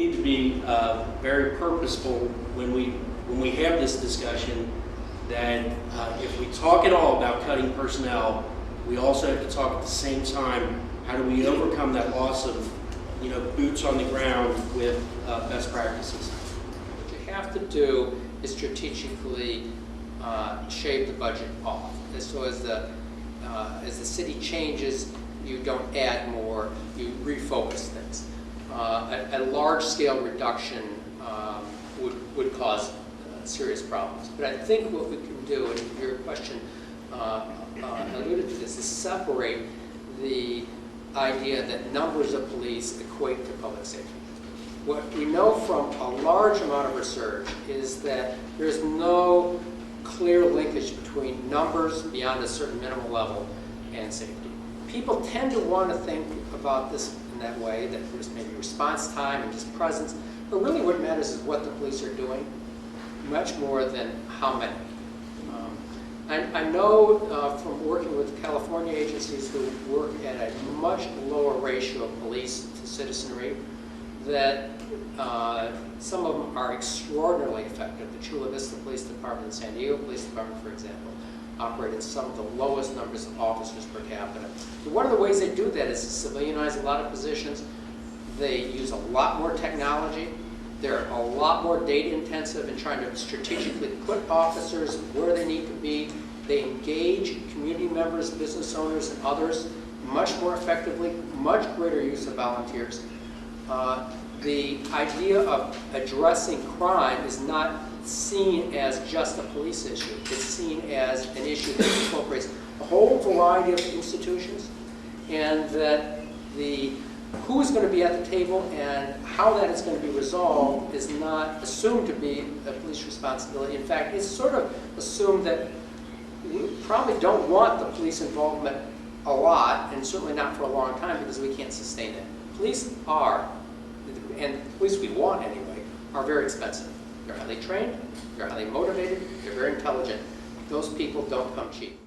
need to be very purposeful when we have this discussion, that if we talk at all about cutting personnel, we also have to talk at the same time, how do we overcome that loss of, boots on the ground with best practices? What you have to do is strategically shave the budget off. So as the city changes, you don't add more, you refocus things. A large-scale reduction would cause serious problems. But I think what we can do, and your question alluded to this, is separate the idea that numbers of police equate to public safety. What we know from a large amount of research is that there's no clear linkage between numbers beyond a certain minimal level and safety. People tend to want to think about this in that way, that there's maybe response time and just presence, but really what matters is what the police are doing, much more than how many. I know from working with California agencies who work at a much lower ratio of police to citizenry that some of them are extraordinarily effective. The Chula Vista Police Department and San Diego Police Department, for example, operate at some of the lowest numbers of officers per capita. And one of the ways they do that is to civilianize a lot of positions. They use a lot more technology. They're a lot more data intensive in trying to strategically put officers where they need to be. They engage community members, business owners, and others much more effectively, much greater use of volunteers. The idea of addressing crime is not seen as just a police issue. It's seen as an issue that incorporates a whole variety of institutions, and that who is going to be at the table and how that is going to be resolved is not assumed to be a police responsibility. In fact, it's sort of assumed that we probably don't want the police involvement a lot, and certainly not for a long time, because we can't sustain it. Police are, and the police we want anyway, are very expensive. They're highly trained, they're highly motivated, they're very intelligent. Those people don't come cheap.